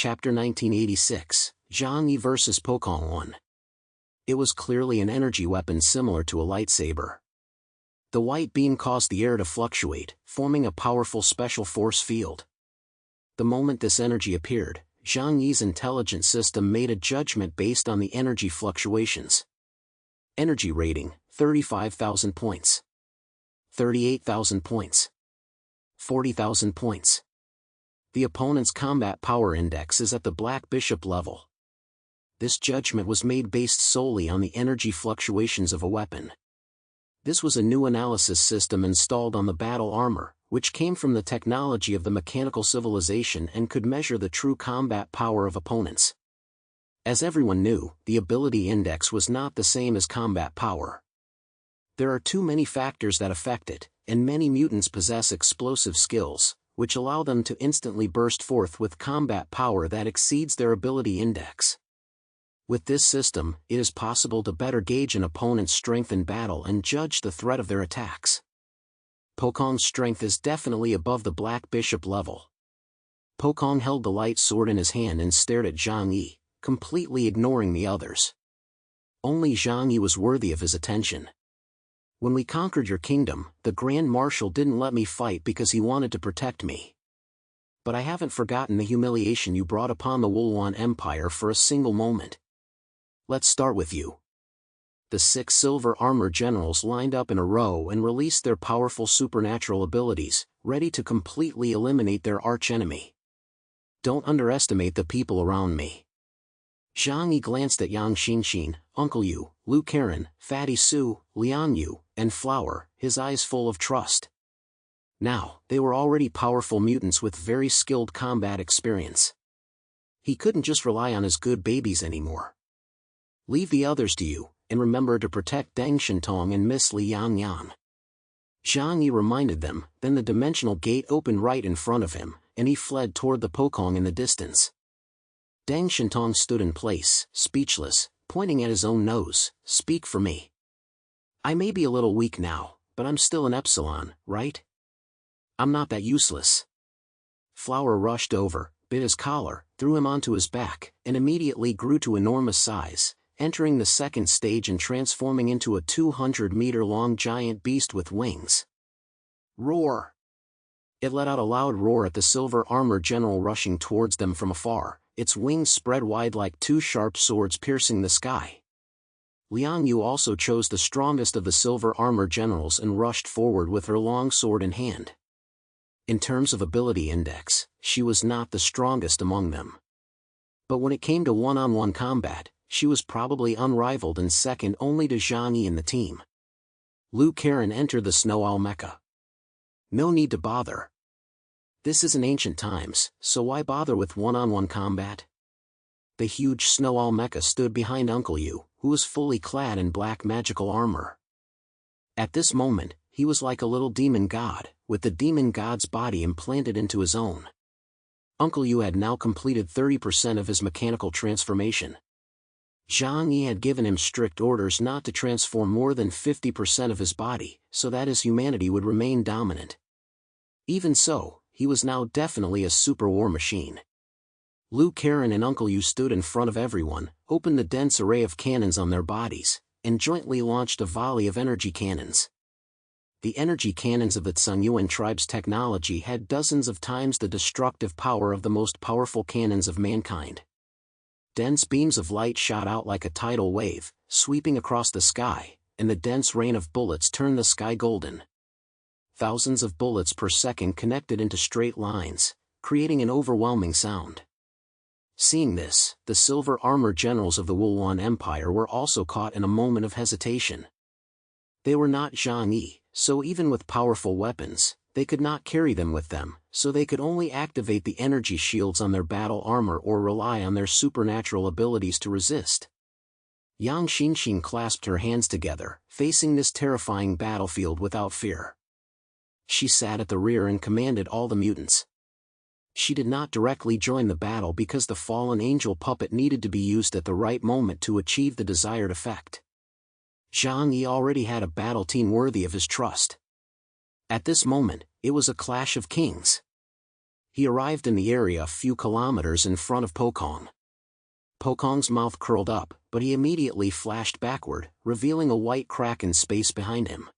Chapter 1986, Zhang Yi vs. Pokong 1. It was clearly an energy weapon similar to a lightsaber. The white beam caused the air to fluctuate, forming a powerful special force field. The moment this energy appeared, Zhang Yi's intelligent system made a judgment based on the energy fluctuations. Energy rating, 35,000 points. 38,000 points. 40,000 points. The opponent's combat power index is at the Black Bishop level. This judgment was made based solely on the energy fluctuations of a weapon. This was a new analysis system installed on the battle armor, which came from the technology of the mechanical civilization and could measure the true combat power of opponents. As everyone knew, the ability index was not the same as combat power. There are too many factors that affect it, and many mutants possess explosive skills, which allow them to instantly burst forth with combat power that exceeds their ability index. With this system, it is possible to better gauge an opponent's strength in battle and judge the threat of their attacks. Pokong's strength is definitely above the Black Bishop level. Pokong held the light sword in his hand and stared at Zhang Yi, completely ignoring the others. Only Zhang Yi was worthy of his attention. When we conquered your kingdom, the Grand Marshal didn't let me fight because he wanted to protect me. But I haven't forgotten the humiliation you brought upon the Wulwan Empire for a single moment. Let's start with you. The 6 silver armor generals lined up in a row and released their powerful supernatural abilities, ready to completely eliminate their archenemy. Don't underestimate the people around me. Zhang Yi glanced at Yang Xinxin, Uncle Yu, Lu Karen, Fatty Su, Lian Yu, and Flower, his eyes full of trust. Now, they were already powerful mutants with very skilled combat experience. He couldn't just rely on his good babies anymore. Leave the others to you, and remember to protect Deng Shintong and Miss Li Yang Yan. Zhang Yi reminded them, then the dimensional gate opened right in front of him, and he fled toward the Pokong in the distance. Deng Shintong stood in place, speechless, pointing at his own nose. Speak for me. I may be a little weak now, but I'm still an Epsilon, right? I'm not that useless. Flower rushed over, bit his collar, threw him onto his back, and immediately grew to enormous size, entering the second stage and transforming into a 200-meter-long giant beast with wings. Roar! It let out a loud roar at the silver armor general rushing towards them from afar, its wings spread wide like 2 sharp swords piercing the sky. Liang Yu also chose the strongest of the silver armor generals and rushed forward with her long sword in hand. In terms of ability index, she was not the strongest among them. But when it came to one-on-one combat, she was probably unrivaled and second only to Zhang Yi and the team. Lu Karen entered the Snow Owl Mecha. No need to bother. This is in ancient times, so why bother with one-on-one combat? The huge Snow Owl Mecha stood behind Uncle Yu, who was fully clad in black magical armor. At this moment, he was like a little demon god, with the demon god's body implanted into his own. Uncle Yu had now completed 30% of his mechanical transformation. Zhang Yi had given him strict orders not to transform more than 50% of his body, so that his humanity would remain dominant. Even so, he was now definitely a super war machine. Lu Karen and Uncle Yu stood in front of everyone, opened the dense array of cannons on their bodies, and jointly launched a volley of energy cannons. The energy cannons of the Tsungyuan tribe's technology had dozens of times the destructive power of the most powerful cannons of mankind. Dense beams of light shot out like a tidal wave, sweeping across the sky, and the dense rain of bullets turned the sky golden. Thousands of bullets per second connected into straight lines, creating an overwhelming sound. Seeing this, the silver armor generals of the Wulwan Empire were also caught in a moment of hesitation. They were not Zhang Yi, so even with powerful weapons, they could not carry them with them, so they could only activate the energy shields on their battle armor or rely on their supernatural abilities to resist. Yang Xinxin clasped her hands together, facing this terrifying battlefield without fear. She sat at the rear and commanded all the mutants. She did not directly join the battle because the fallen angel puppet needed to be used at the right moment to achieve the desired effect. Zhang Yi already had a battle team worthy of his trust. At this moment, it was a clash of kings. He arrived in the area a few kilometers in front of Pokong. Pokong's mouth curled up, but he immediately flashed backward, revealing a white crack in space behind him.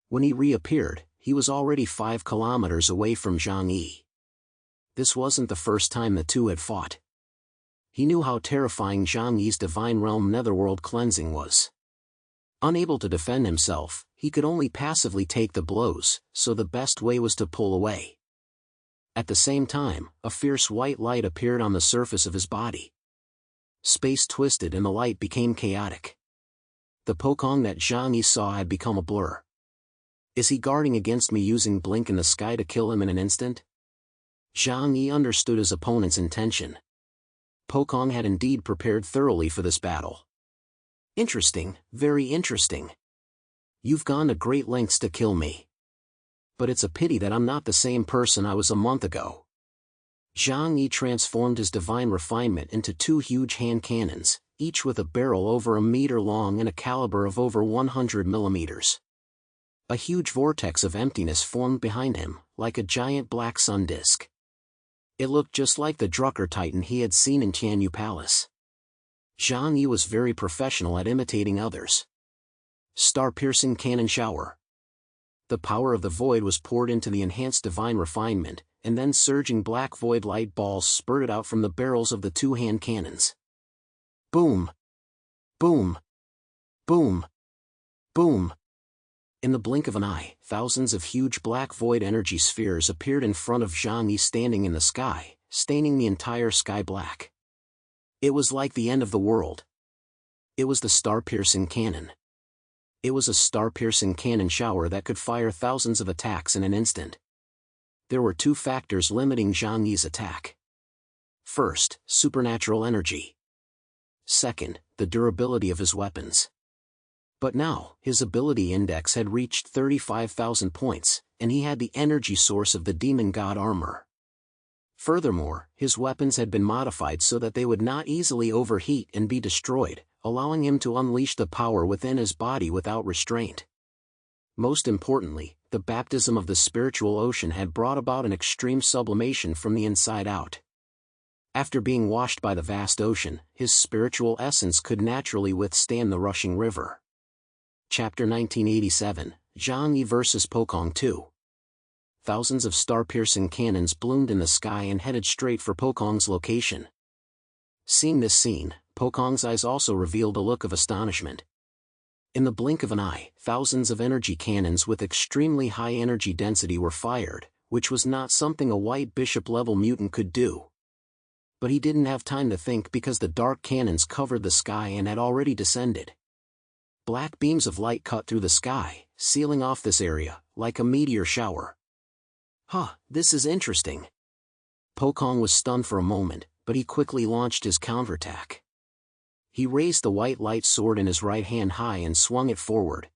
When he reappeared, he was already 5 kilometers away from Zhang Yi. This wasn't the first time the two had fought. He knew how terrifying Zhang Yi's Divine Realm Netherworld cleansing was. Unable to defend himself, he could only passively take the blows, so the best way was to pull away. At the same time, a fierce white light appeared on the surface of his body. Space twisted and the light became chaotic. The Pokong that Zhang Yi saw had become a blur. Is he guarding against me using blink in the sky to kill him in an instant? Zhang Yi understood his opponent's intention. Pokong had indeed prepared thoroughly for this battle. Interesting, very interesting. You've gone to great lengths to kill me. But it's a pity that I'm not the same person I was a month ago. Zhang Yi transformed his divine refinement into 2 huge hand cannons, each with a barrel over a meter long and a caliber of over 100 millimeters. A huge vortex of emptiness formed behind him, like a giant black sun disk. It looked just like the Drucker Titan he had seen in Tianyu Palace. Zhang Yi was very professional at imitating others. Star-piercing cannon shower. The power of the void was poured into the enhanced divine refinement, and then surging black void light balls spurted out from the barrels of the 2 hand cannons. Boom! Boom! Boom! Boom! In the blink of an eye, thousands of huge black void energy spheres appeared in front of Zhang Yi standing in the sky, staining the entire sky black. It was like the end of the world. It was the star-piercing cannon. It was a star-piercing cannon shower that could fire thousands of attacks in an instant. There were 2 factors limiting Zhang Yi's attack. First, supernatural energy. Second, the durability of his weapons. But now, his ability index had reached 35,000 points, and he had the energy source of the demon god armor. Furthermore, his weapons had been modified so that they would not easily overheat and be destroyed, allowing him to unleash the power within his body without restraint. Most importantly, the baptism of the spiritual ocean had brought about an extreme sublimation from the inside out. After being washed by the vast ocean, his spiritual essence could naturally withstand the rushing river. Chapter 1987, Zhang Yi vs. Pokong 2. Thousands of star-piercing cannons bloomed in the sky and headed straight for Pokong's location. Seeing this scene, Pokong's eyes also revealed a look of astonishment. In the blink of an eye, thousands of energy cannons with extremely high energy density were fired, which was not something a white bishop-level mutant could do. But he didn't have time to think because the dark cannons covered the sky and had already descended. Black beams of light cut through the sky, sealing off this area, like a meteor shower. This is interesting. Pokong was stunned for a moment, but he quickly launched his counterattack. He raised the white light sword in his right hand high and swung it forward.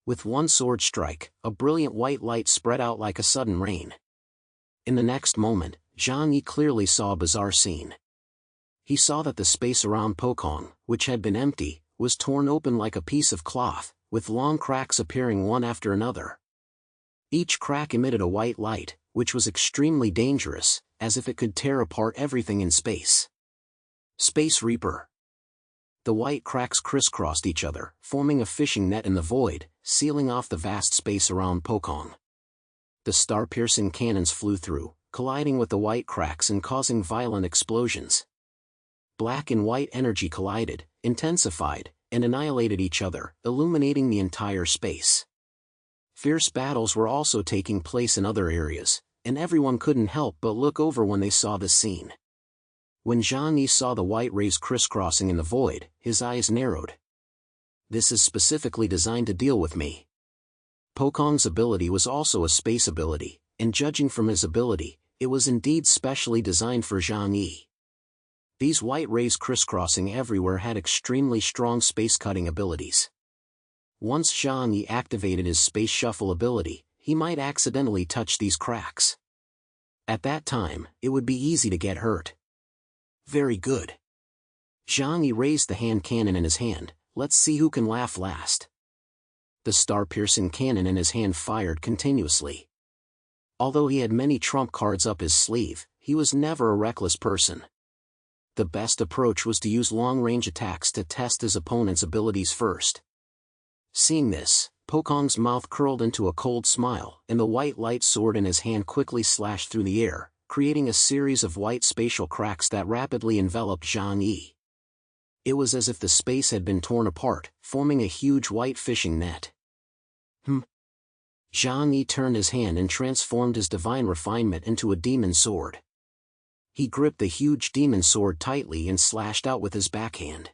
With one sword strike, a brilliant white light spread out like a sudden rain. In the next moment, Zhang Yi clearly saw a bizarre scene. He saw that the space around Pokong, which had been empty, was torn open like a piece of cloth, with long cracks appearing one after another. Each crack emitted a white light, which was extremely dangerous, as if it could tear apart everything in space. Space Reaper. The white cracks crisscrossed each other, forming a fishing net in the void, sealing off the vast space around Pokong. The star-piercing cannons flew through, colliding with the white cracks and causing violent explosions. Black and white energy collided, intensified, and annihilated each other, illuminating the entire space. Fierce battles were also taking place in other areas, and everyone couldn't help but look over when they saw this scene. When Zhang Yi saw the white rays crisscrossing in the void, his eyes narrowed. This is specifically designed to deal with me. Pokong's ability was also a space ability, and judging from his ability, it was indeed specially designed for Zhang Yi. These white rays crisscrossing everywhere had extremely strong space-cutting abilities. Once Zhang Yi activated his space shuffle ability, he might accidentally touch these cracks. At that time, it would be easy to get hurt. Very good. Zhang Yi raised the hand cannon in his hand. Let's see who can laugh last. The star-piercing cannon in his hand fired continuously. Although he had many trump cards up his sleeve, he was never a reckless person. The best approach was to use long-range attacks to test his opponent's abilities first. Seeing this, Pokong's mouth curled into a cold smile, and the white light sword in his hand quickly slashed through the air, creating a series of white spatial cracks that rapidly enveloped Zhang Yi. It was as if the space had been torn apart, forming a huge white fishing net. Zhang Yi turned his hand and transformed his divine refinement into a demon sword. He gripped the huge demon sword tightly and slashed out with his backhand.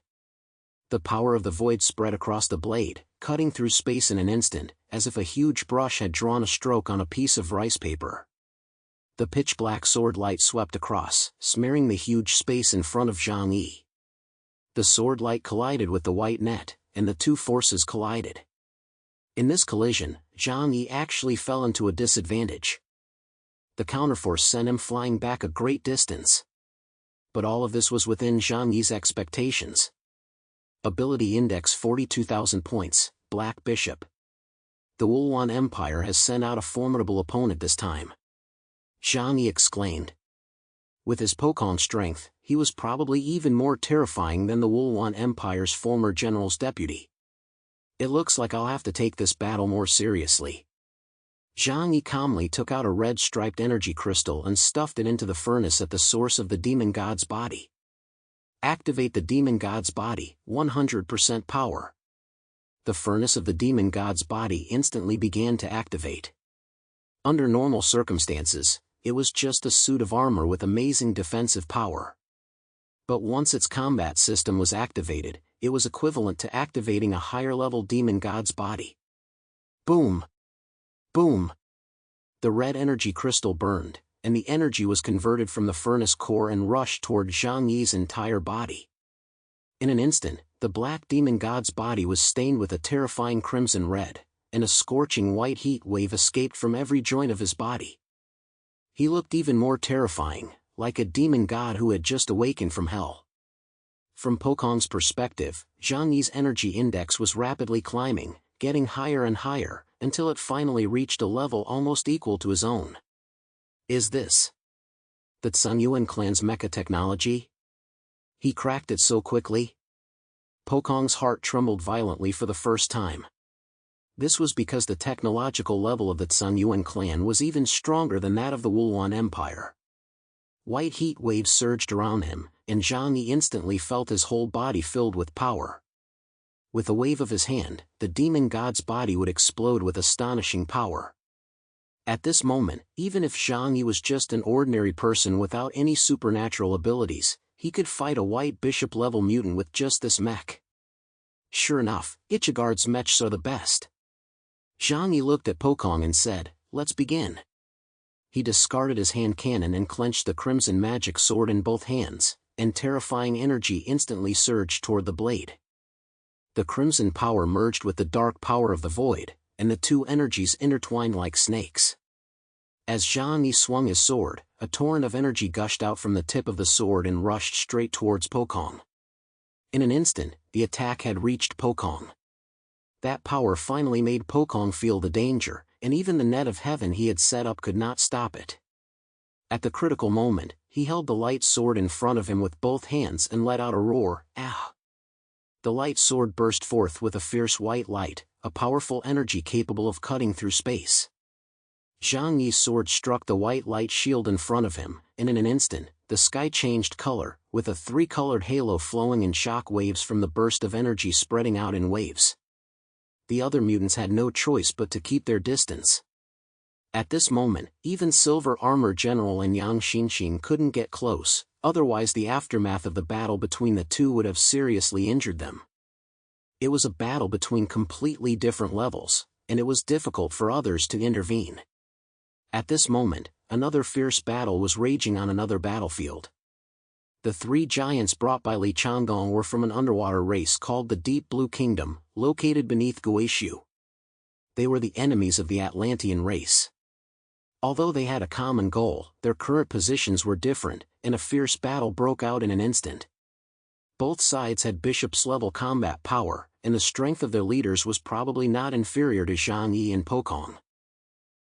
The power of the void spread across the blade, cutting through space in an instant, as if a huge brush had drawn a stroke on a piece of rice paper. The pitch-black sword light swept across, smearing the huge space in front of Zhang Yi. The sword light collided with the white net, and the two forces collided. In this collision, Zhang Yi actually fell into a disadvantage. The counterforce sent him flying back a great distance. But all of this was within Zhang Yi's expectations. Ability Index 42,000 points, Black Bishop. The Wulwan Empire has sent out a formidable opponent this time. Zhang Yi exclaimed. With his Pokong strength, he was probably even more terrifying than the Wulwan Empire's former general's deputy. It looks like I'll have to take this battle more seriously. Zhang Yi calmly took out a red striped energy crystal and stuffed it into the furnace at the source of the demon god's body. Activate the demon god's body, 100% power. The furnace of the demon god's body instantly began to activate. Under normal circumstances, it was just a suit of armor with amazing defensive power. But once its combat system was activated, it was equivalent to activating a higher-level demon god's body. Boom! Boom! The red energy crystal burned, and the energy was converted from the furnace core and rushed toward Zhang Yi's entire body. In an instant, the black demon god's body was stained with a terrifying crimson red, and a scorching white heat wave escaped from every joint of his body. He looked even more terrifying, like a demon god who had just awakened from hell. From Pokong's perspective, Zhang Yi's energy index was rapidly climbing, getting higher and higher, until it finally reached a level almost equal to his own. Is this the Tsunyuan clan's mecha technology? He cracked it so quickly? Pokong's heart trembled violently for the first time. This was because the technological level of the Tsunyuan clan was even stronger than that of the Wulwan Empire. White heat waves surged around him, and Zhang Yi instantly felt his whole body filled with power. With a wave of his hand, the demon god's body would explode with astonishing power. At this moment, even if Zhang Yi was just an ordinary person without any supernatural abilities, he could fight a white bishop-level mutant with just this mech. Sure enough, Ichigar's mechs are the best. Zhang Yi looked at Pokong and said, "Let's begin." He discarded his hand cannon and clenched the crimson magic sword in both hands, and terrifying energy instantly surged toward the blade. The crimson power merged with the dark power of the void, and the two energies intertwined like snakes. As Zhang Yi swung his sword, a torrent of energy gushed out from the tip of the sword and rushed straight towards Pokong. In an instant, the attack had reached Pokong. That power finally made Pokong feel the danger, and even the net of heaven he had set up could not stop it. At the critical moment, he held the light sword in front of him with both hands and let out a roar, "Ah!" The light sword burst forth with a fierce white light, a powerful energy capable of cutting through space. Zhang Yi's sword struck the white light shield in front of him, and in an instant, the sky changed color, with a three-colored halo flowing in shock waves from the burst of energy spreading out in waves. The other mutants had no choice but to keep their distance. At this moment, even Silver Armor General and Yang Xinxin couldn't get close, otherwise the aftermath of the battle between the two would have seriously injured them. It was a battle between completely different levels, and it was difficult for others to intervene. At this moment, another fierce battle was raging on another battlefield. The three giants brought by Li Changgong were from an underwater race called the Deep Blue Kingdom, located beneath Guishu. They were the enemies of the Atlantean race. Although they had a common goal, their current positions were different, and a fierce battle broke out in an instant. Both sides had bishops-level combat power, and the strength of their leaders was probably not inferior to Zhang Yi and Pokong.